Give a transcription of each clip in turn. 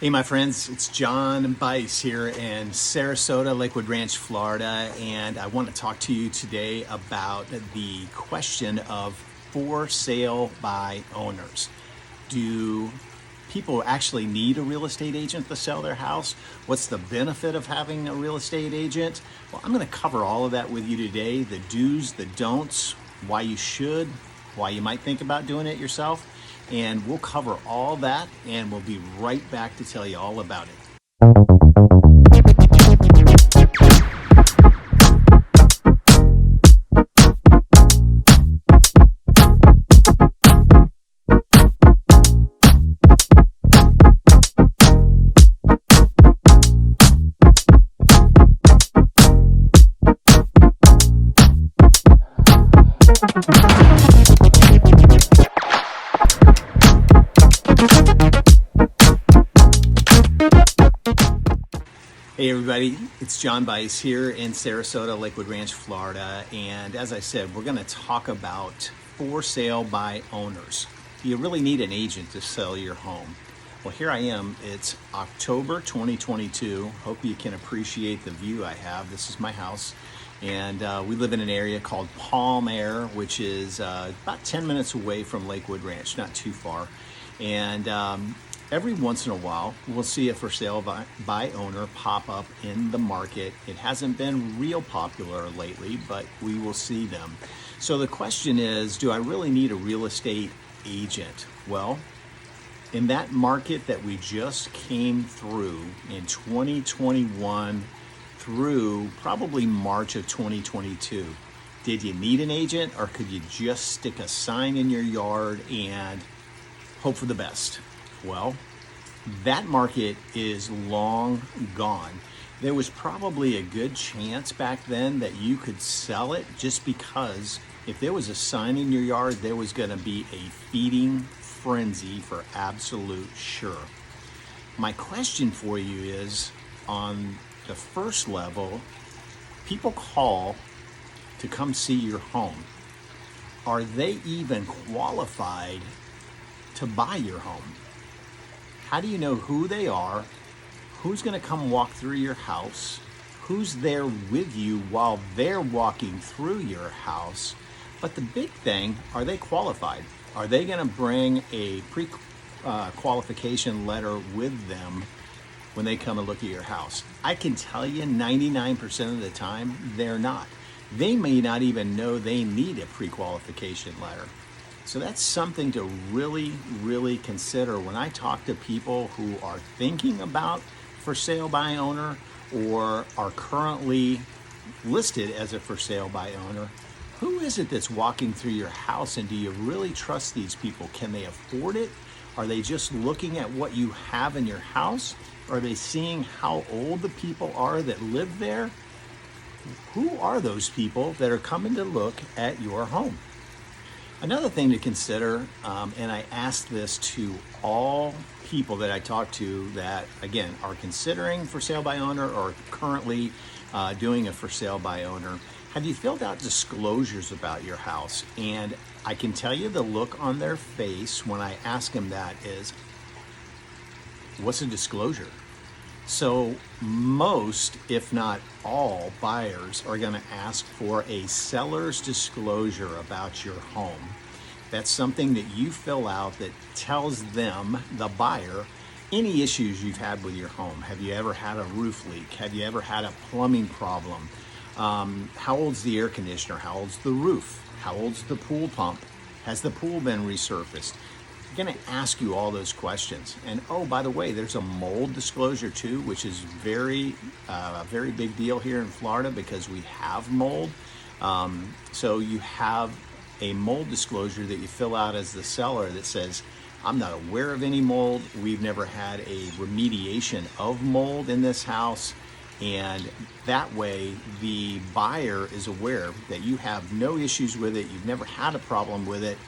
Hey, my friends, it's John Bice here in Sarasota, Lakewood Ranch, Florida, and I want to talk to you today about the question of for sale by owners. Do people actually need a real estate agent to sell their house? What's the benefit of having a real estate agent? Well, I'm going to cover all of that with you today, the do's, the don'ts, why you should, why you might think about doing it yourself. And we'll cover all that, and we'll be right back to tell you all about it. Hey everybody, it's John Bice here in Sarasota, Lakewood Ranch, Florida. And as I said, we're going to talk about for sale by owners. Do you really need an agent to sell your home? Well, here I am. It's October 2022. Hope you can appreciate the view I have. This is my house. And we live in an area called Palm Air, which is about 10 minutes away from Lakewood Ranch, not too far. And every once in a while, we'll see a for sale by owner pop up in the market. It hasn't been real popular lately, but we will see them. So the question is, do I really need a real estate agent? Well, in that market that we just came through in 2021 through probably March of 2022, did you need an agent, or could you just stick a sign in your yard and hope for the best? Well, that market is long gone. There was probably a good chance back then that you could sell it, just because if there was a sign in your yard, there was going to be a feeding frenzy for absolute sure. My question for you is, on the first level, people call to come see your home. Are they even qualified to buy your home? How do you know who they are, who's going to come walk through your house, who's there with you while they're walking through your house? But the big thing, are they qualified? Are they going to bring a pre-qualification letter with them when they come and look at your house? I can tell you 99% of the time, they're not. They may not even know they need a pre-qualification letter. So that's something to really, really consider when I talk to people who are thinking about for sale by owner or are currently listed as a for sale by owner. Who is it that's walking through your house, and do you really trust these people? Can they afford it? Are they just looking at what you have in your house? Are they seeing how old the people are that live there? Who are those people that are coming to look at your home? Another thing to consider, and I ask this to all people that I talk to that, again, are considering for sale by owner or currently doing a for sale by owner, have you filled out disclosures about your house? And I can tell you the look on their face when I ask them that is, what's a disclosure? So most, if not all, buyers are going to ask for a seller's disclosure about your home. That's something that you fill out that tells them, the buyer, any issues you've had with your home. Have you ever had a roof leak? Have you ever had a plumbing problem? How old's the air conditioner? How old's the roof? How old's the pool pump? Has the pool been resurfaced? I'm going to ask you all those questions. And oh, by the way, there's a mold disclosure too, which is a very big deal here in Florida because we have mold. So you have a mold disclosure that you fill out as the seller that says, I'm not aware of any mold. We've never had a remediation of mold in this house. And that way the buyer is aware that you have no issues with it. You've never had a problem with it.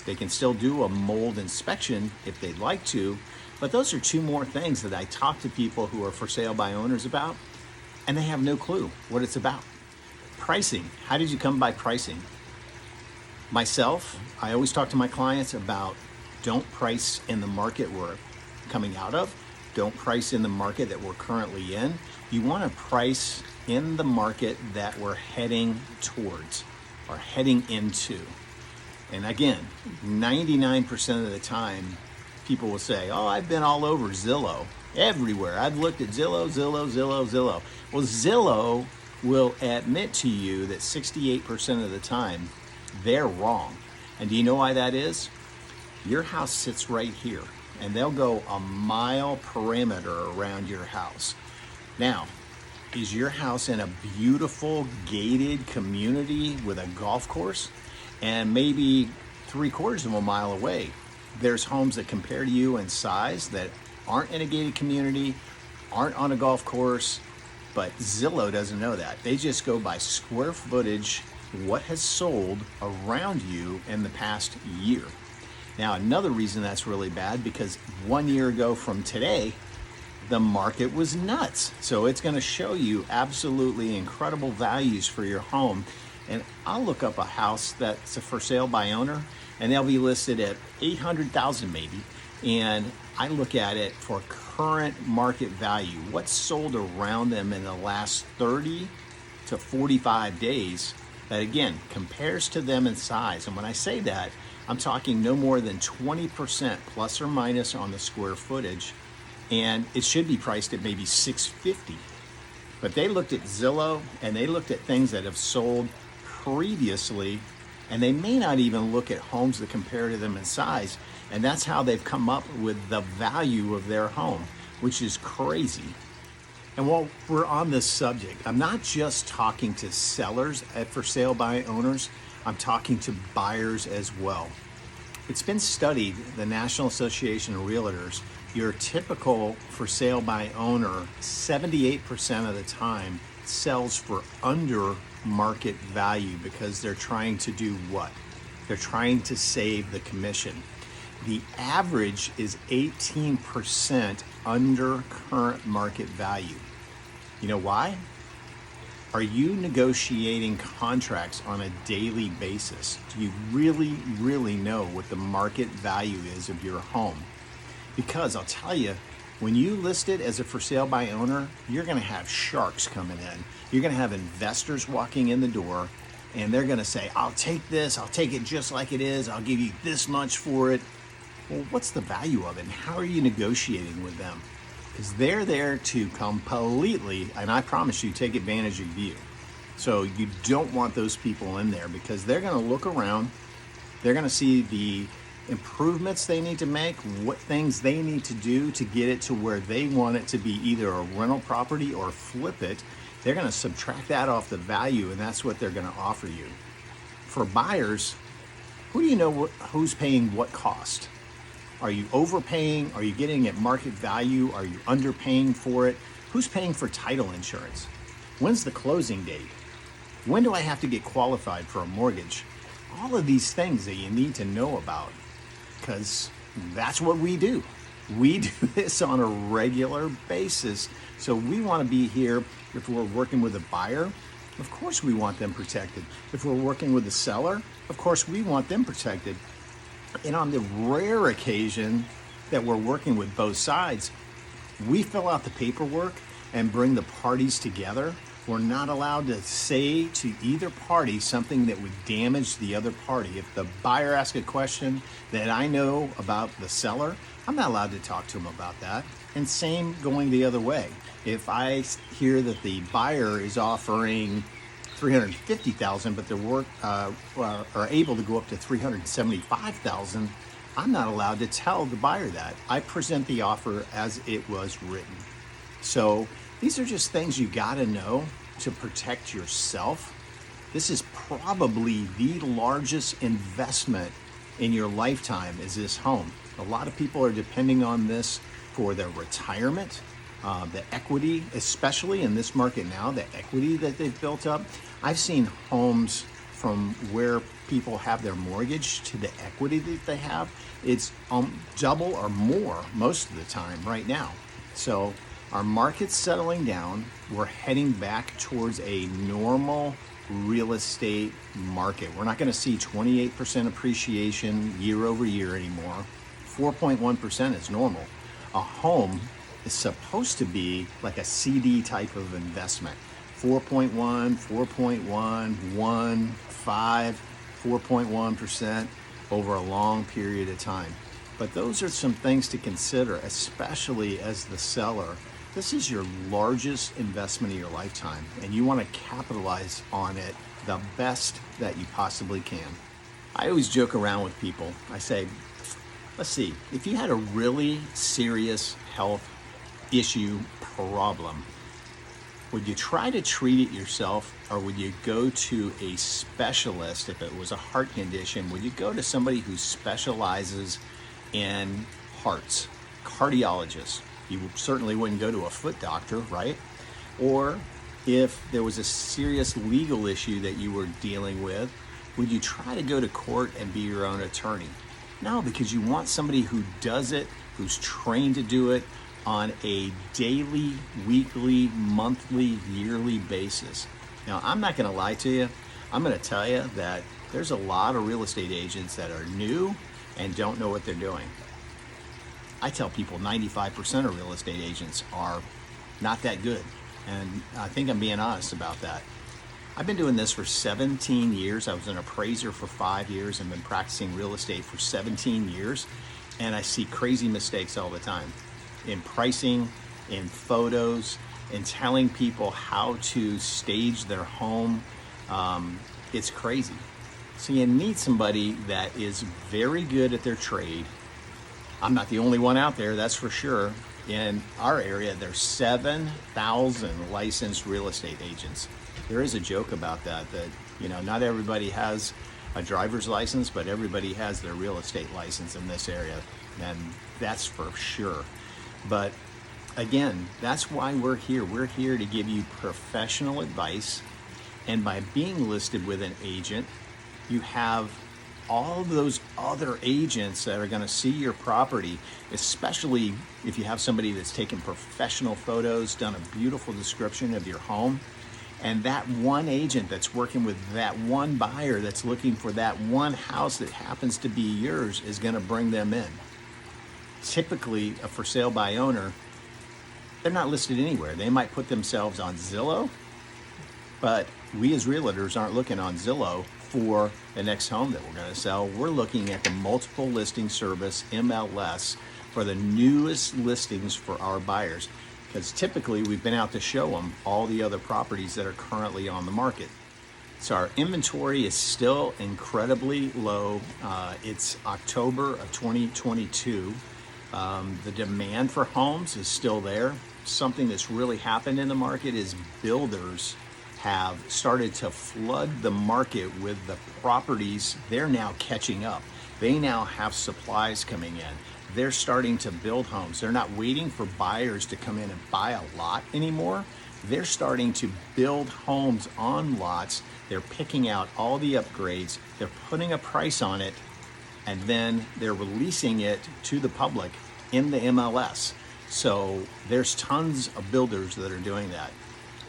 They can still do a mold inspection if they'd like to, but those are two more things that I talk to people who are for sale by owners about, and they have no clue what it's about. Pricing. How did you come by pricing? Myself, I always talk to my clients about don't price in the market we're coming out of. don't price in the market that we're currently in. You want to price in the market that we're heading towards or heading into. And again, 99% of the time, people will say, oh, I've been all over Zillow, everywhere. I've looked at Zillow. Well, Zillow will admit to you that 68% of the time, they're wrong. And do you know why that is? Your house sits right here, and they'll go a mile perimeter around your house. Now, is your house in a beautiful gated community with a golf course? And maybe 3/4 of a mile away, there's homes that compare to you in size that aren't in a gated community, aren't on a golf course, but Zillow doesn't know that. They just go by square footage, what has sold around you in the past year. Now, another reason that's really bad, because 1 year ago from today, the market was nuts. So it's going to show you absolutely incredible values for your home. And I'll look up a house that's a for sale by owner, and they'll be listed at $800,000 maybe. And I look at it for current market value, what's sold around them in the last 30 to 45 days that again compares to them in size. And when I say that, I'm talking no more than 20% plus or minus on the square footage, and it should be priced at maybe $650. But they looked at Zillow and they looked at things that have sold previously, and they may not even look at homes that compare to them in size, and that's how they've come up with the value of their home, which is crazy. And while we're on this subject, I'm not just talking to sellers at for sale by owners, I'm talking to buyers as well. It's been studied, the National Association of Realtors, your typical for sale by owner, 78% of the time sells for under market value because they're trying to do what? They're trying to save the commission. The average is 18% under current market value. You know why? Are you negotiating contracts on a daily basis? Do you really know what the market value is of your home? Because I'll tell you, when you list it as a for sale by owner, you're going to have sharks coming in. You're going to have investors walking in the door, and they're going to say, I'll take this, I'll take it just like it is, I'll give you this much for it. Well, what's the value of it, and how are you negotiating with them? Because they're there to completely, and I promise you, take advantage of you. So you don't want those people in there, because they're going to look around, they're going to see the improvements they need to make, what things they need to do to get it to where they want it to be, either a rental property or flip it. They're going to subtract that off the value, and that's what they're going to offer you. For buyers, who do you know who's paying what cost? Are you overpaying? Are you getting at market value? Are you underpaying for it? Who's paying for title insurance? When's the closing date? When do I have to get qualified for a mortgage? All of these things that you need to know about, because that's what we do. We do this on a regular basis. So we want to be here. If we're working with a buyer, of course we want them protected. If we're working with a seller, of course we want them protected. And on the rare occasion that we're working with both sides, we fill out the paperwork and bring the parties together. We're not allowed to say to either party something that would damage the other party. If the buyer asks a question that I know about the seller, I'm not allowed to talk to him about that. And same going the other way. If I hear that the buyer is offering $350,000, but they're are able to go up to $375,000, I'm not allowed to tell the buyer that. I present the offer as it was written. So these are just things you got to know to protect yourself. This is probably the largest investment in your lifetime, is this home. A lot of people are depending on this for their retirement, the equity, especially in this market now, the equity that they've built up. I've seen homes from where people have their mortgage to the equity that they have. It's double or more most of the time right now. So our market's settling down. We're heading back towards a normal real estate market. We're not going to see 28% appreciation year over year anymore. 4.1% is normal. A home is supposed to be like a CD type of investment. 4.1, 4.1, 1, 5, 4.1% over a long period of time. But those are some things to consider, especially as the seller. This is your largest investment of your lifetime, and you want to capitalize on it the best that you possibly can. I always joke around with people. I say, let's see, if you had a really serious health issue problem, would you try to treat it yourself, or would you go to a specialist? If it was a heart condition, would you go to somebody who specializes in hearts, cardiologist? You certainly wouldn't go to a foot doctor, right? Or if there was a serious legal issue that you were dealing with, would you try to go to court and be your own attorney? No, because you want somebody who does it, who's trained to do it on a daily, weekly, monthly, yearly basis. Now, I'm not going to lie to you. I'm going to tell you that there's a lot of real estate agents that are new and don't know what they're doing. I tell people 95% of real estate agents are not that good. And I think I'm being honest about that. I've been doing this for 17 years. I was an appraiser for 5 years and been practicing real estate for 17 years. And I see crazy mistakes all the time in pricing, in photos, in telling people how to stage their home. It's crazy. So you need somebody that is very good at their trade. I'm not the only one out there, that's for sure. In our area, there's 7,000 licensed real estate agents. There is a joke about that, not everybody has a driver's license, but everybody has their real estate license in this area, and that's for sure. But again, that's why we're here. We're here to give you professional advice, and by being listed with an agent, you have all of those other agents that are going to see your property, especially if you have somebody that's taken professional photos, done a beautiful description of your home, and that one agent that's working with that one buyer that's looking for that one house that happens to be yours is going to bring them in. Typically, a for sale by owner, they're not listed anywhere. They might put themselves on Zillow, but we as realtors aren't looking on Zillow for the next home that we're going to sell. We're looking at the multiple listing service, MLS, for the newest listings for our buyers, because typically we've been out to show them all the other properties that are currently on the market. So our inventory is still incredibly low. It's October of 2022. The demand for homes is still there. Something that's really happened in the market is builders have started to flood the market with the properties. They're now catching up. They now have supplies coming in. They're starting to build homes. They're not waiting for buyers to come in and buy a lot anymore. They're starting to build homes on lots. They're picking out all the upgrades. They're putting a price on it, and then they're releasing it to the public in the MLS. So there's tons of builders that are doing that.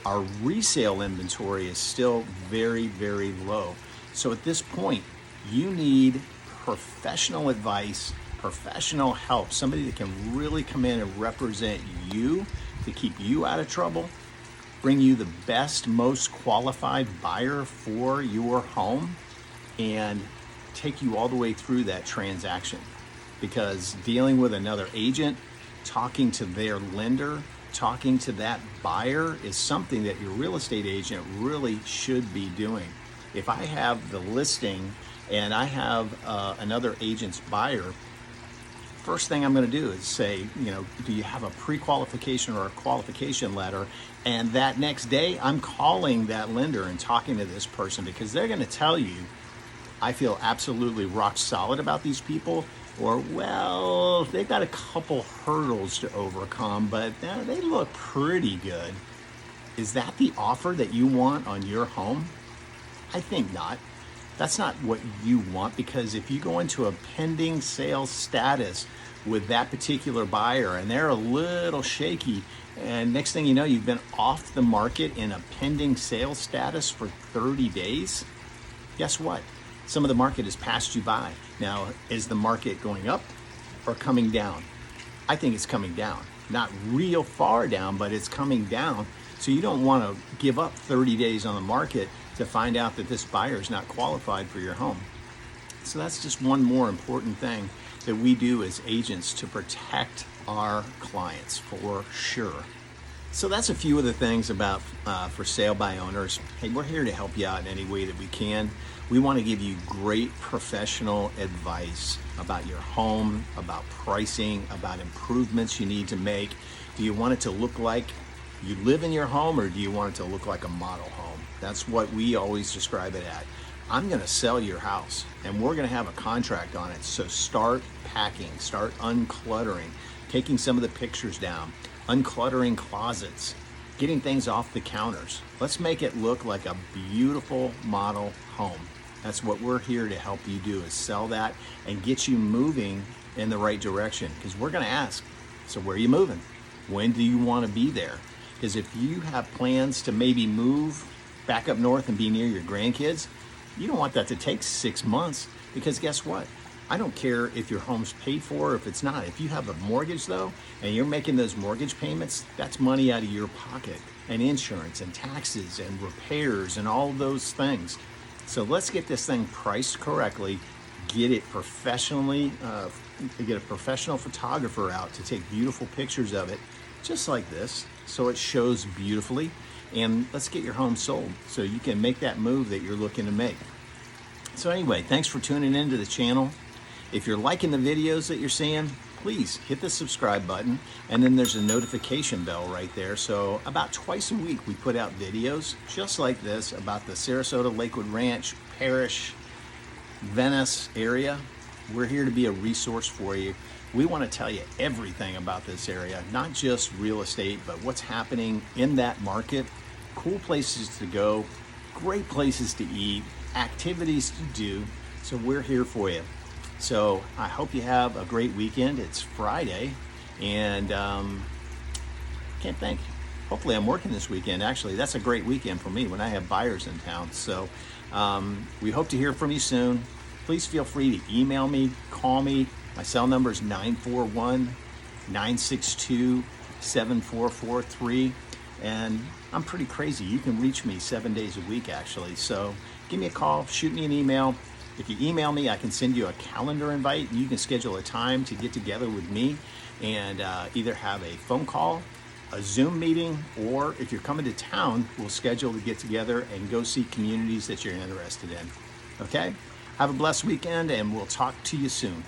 Our resale inventory is still very, very low. So at this point, you need professional advice, professional help, somebody that can really come in and represent you to keep you out of trouble, bring you the best, most qualified buyer for your home, and take you all the way through that transaction. Because dealing with another agent, talking to their lender, talking to that buyer is something that your real estate agent really should be doing. If I have the listing and I have another agent's buyer, first thing I'm going to do is say, do you have a pre-qualification or a qualification letter? And that next day, I'm calling that lender and talking to this person, because they're going to tell you, I feel absolutely rock solid about these people, or, well, they've got a couple hurdles to overcome, but they look pretty good. Is that the offer that you want on your home? I think not. That's not what you want, because if you go into a pending sales status with that particular buyer and they're a little shaky, and next thing you know, you've been off the market in a pending sales status for 30 days, guess what? Some of the market has passed you by. Now, is the market going up or coming down? I think it's coming down. not real far down, but it's coming down. So you don't want to give up 30 days on the market to find out that this buyer is not qualified for your home. So that's just one more important thing that we do as agents to protect our clients for sure. So that's a few of the things about for sale by owners. Hey, we're here to help you out in any way that we can. We want to give you great professional advice about your home, about pricing, about improvements you need to make. Do you want it to look like you live in your home, or do you want it to look like a model home? That's what we always describe it at. I'm going to sell your house and we're going to have a contract on it. So start packing, start uncluttering, taking some of the pictures down, uncluttering closets, getting things off the counters. Let's make it look like a beautiful model home. That's what we're here to help you do, is sell that and get you moving in the right direction. Because we're going to ask, so where are you moving? When do you want to be there? Because if you have plans to maybe move back up north and be near your grandkids, you don't want that to take 6 months, because guess what? I don't care if your home's paid for or if it's not. If you have a mortgage though, and you're making those mortgage payments, that's money out of your pocket, and insurance and taxes and repairs and all those things. So let's get this thing priced correctly, get it professionally, get a professional photographer out to take beautiful pictures of it, just like this, so it shows beautifully. And let's get your home sold so you can make that move that you're looking to make. So anyway, thanks for tuning into the channel. If you're liking the videos that you're seeing, please hit the subscribe button, and then there's a notification bell right there. So about twice a week we put out videos just like this about the Sarasota Lakewood Ranch, Parish, Venice area. We're here to be a resource for you. We want to tell you everything about this area, not just real estate, but what's happening in that market, cool places to go, great places to eat, activities to do. So we're here for you. So I hope you have a great weekend. It's Friday, and can't think. Hopefully I'm working this weekend. Actually, that's a great weekend for me when I have buyers in town. So we hope to hear from you soon. Please feel free to email me, call me. My cell number is 941-962-7443. And I'm pretty crazy. You can reach me 7 days a week, actually. So give me a call, shoot me an email. If you email me, I can send you a calendar invite. You can schedule a time to get together with me and either have a phone call, a Zoom meeting, or if you're coming to town, we'll schedule to get together and go see communities that you're interested in. Okay? Have a blessed weekend, and we'll talk to you soon.